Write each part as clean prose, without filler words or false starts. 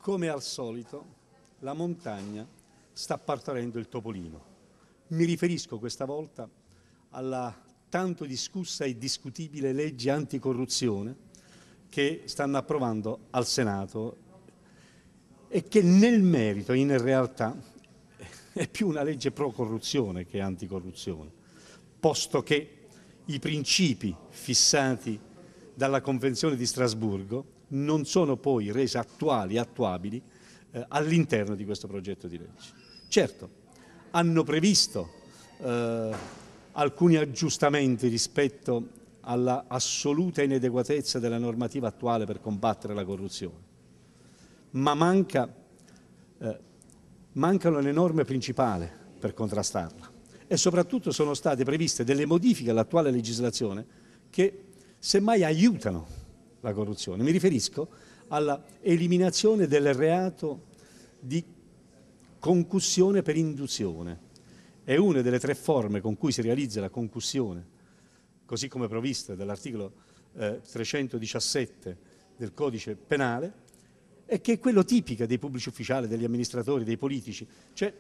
come al solito, la montagna sta partorendo il topolino. Mi riferisco questa volta alla tanto discussa e discutibile legge anticorruzione che stanno approvando al Senato e che nel merito, in realtà, è più una legge pro corruzione che anticorruzione, posto che i principi fissati dalla Convenzione di Strasburgo non sono poi resi attuali e attuabili all'interno di questo progetto di legge. Certo, hanno previsto alcuni aggiustamenti rispetto alla assoluta inadeguatezza della normativa attuale per combattere la corruzione, ma mancano le norme principali per contrastarla e soprattutto sono state previste delle modifiche all'attuale legislazione che semmai aiutano la corruzione. Mi riferisco alla eliminazione del reato di concussione per induzione. È una delle 3 forme con cui si realizza la concussione, così come provvista dall'articolo 317 del Codice Penale, e che è quello tipica dei pubblici ufficiali, degli amministratori, dei politici. Cioè,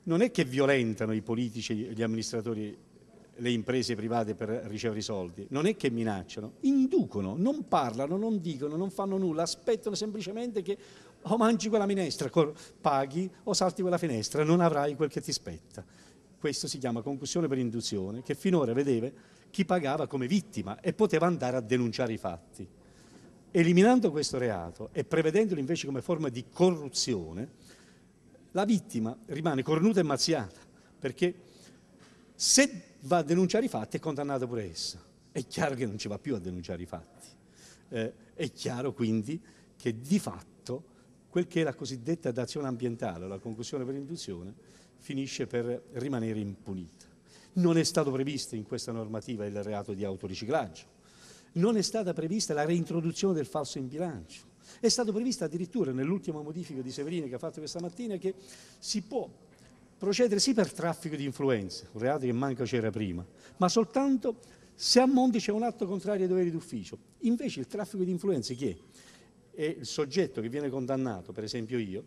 non è che violentano i politici, gli amministratori, le imprese private per ricevere i soldi, non è che minacciano, inducono, non parlano, non dicono, non fanno nulla, aspettano semplicemente che o mangi quella minestra, paghi o salti quella finestra, non avrai quel che ti spetta. Questo si chiama concussione per induzione, che finora vedeva chi pagava come vittima e poteva andare a denunciare i fatti. Eliminando questo reato e prevedendolo invece come forma di corruzione, la vittima rimane cornuta e mazziata, perché se va a denunciare i fatti è condannata pure essa. È chiaro che non ci va più a denunciare i fatti. È chiaro quindi che di fatto quel che è la cosiddetta dazione ambientale, la concussione per induzione, finisce per rimanere impunita. Non è stato previsto in questa normativa il reato di autoriciclaggio, non è stata prevista la reintroduzione del falso in bilancio, è stato previsto addirittura nell'ultima modifica di Severini che ha fatto questa mattina che si può procedere sì per traffico di influenze, un reato che manco c'era prima, ma soltanto se a monte c'è un atto contrario ai doveri d'ufficio. Invece il traffico di influenze chi è? È il soggetto che viene condannato, per esempio io,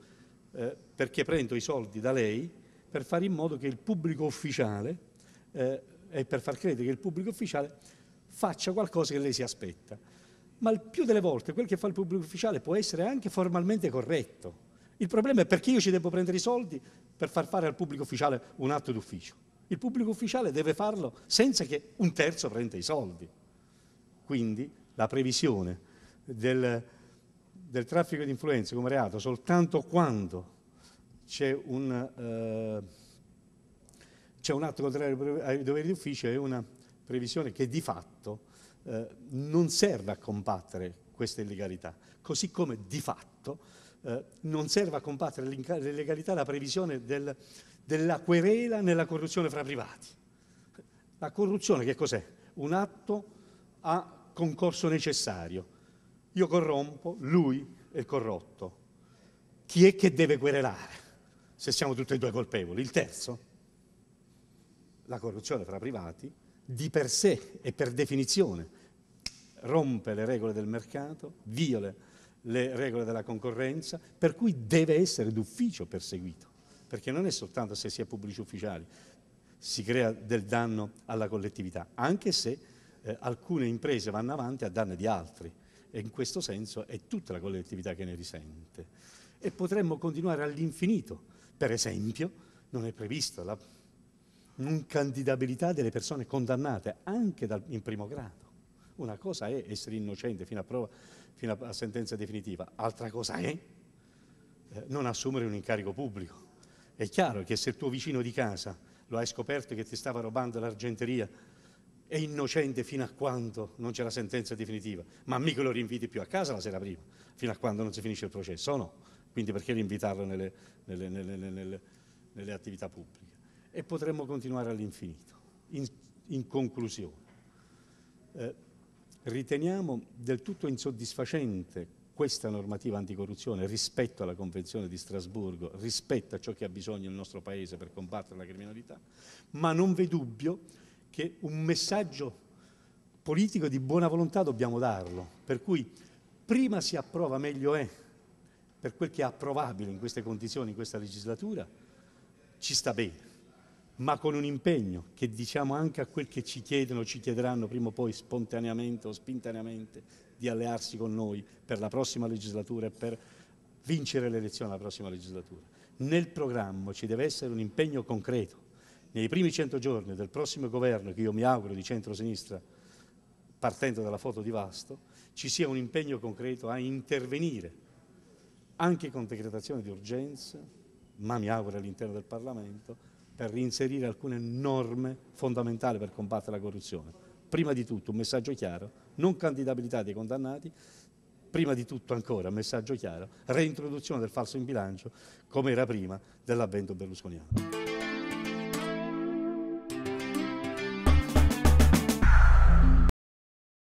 perché prendo i soldi da lei per fare in modo che il pubblico ufficiale, e per far credere che il pubblico ufficiale faccia qualcosa che lei si aspetta. Ma il più delle volte quel che fa il pubblico ufficiale può essere anche formalmente corretto. Il problema è perché io ci devo prendere i soldi per far fare al pubblico ufficiale un atto d'ufficio. Il pubblico ufficiale deve farlo senza che un terzo prenda i soldi. Quindi la previsione del traffico di influenze come reato soltanto quando c'è un atto contrario ai doveri d'ufficio è una previsione che di fatto non serve a combattere questa illegalità, così come di fatto non serve a combattere l'illegalità la previsione della querela nella corruzione fra privati. La corruzione che cos'è? Un atto a concorso necessario. Io corrompo, lui è il corrotto. Chi è che deve querelare se siamo tutti e 2 colpevoli? Il terzo? La corruzione fra privati di per sé e per definizione rompe le regole del mercato, viola le regole della concorrenza, per cui deve essere d'ufficio perseguito, perché non è soltanto se si è pubblici ufficiali, si crea del danno alla collettività, anche se alcune imprese vanno avanti a danno di altri e in questo senso è tutta la collettività che ne risente. E potremmo continuare all'infinito. Per esempio, non è prevista la incandidabilità delle persone condannate anche in primo grado. Una cosa è essere innocente fino a sentenza definitiva, altra cosa è non assumere un incarico pubblico. È chiaro che se il tuo vicino di casa lo hai scoperto che ti stava rubando l'argenteria è innocente fino a quando non c'è la sentenza definitiva, ma mica lo rinviti più a casa la sera prima, fino a quando non si finisce il processo, o no? Quindi perché rinvitarlo nelle attività pubbliche? E potremmo continuare all'infinito. In conclusione, riteniamo del tutto insoddisfacente questa normativa anticorruzione rispetto alla Convenzione di Strasburgo, rispetto a ciò che ha bisogno il nostro Paese per combattere la criminalità, ma non v'è dubbio che un messaggio politico di buona volontà dobbiamo darlo, per cui prima si approva meglio è per quel che è approvabile in queste condizioni, in questa legislatura, ci sta bene, ma con un impegno che diciamo anche a quel che ci chiedono, ci chiederanno prima o poi spontaneamente o spintaneamente di allearsi con noi per la prossima legislatura e per vincere le elezioni alla prossima legislatura. Nel programma ci deve essere un impegno concreto. Nei primi 100 giorni del prossimo governo, che io mi auguro di centro-sinistra, partendo dalla foto di Vasto, ci sia un impegno concreto a intervenire anche con decretazione di urgenza, ma mi auguro all'interno del Parlamento, per reinserire alcune norme fondamentali per combattere la corruzione. Prima di tutto un messaggio chiaro, non candidabilità dei condannati, prima di tutto ancora un messaggio chiaro, reintroduzione del falso in bilancio come era prima dell'avvento berlusconiano.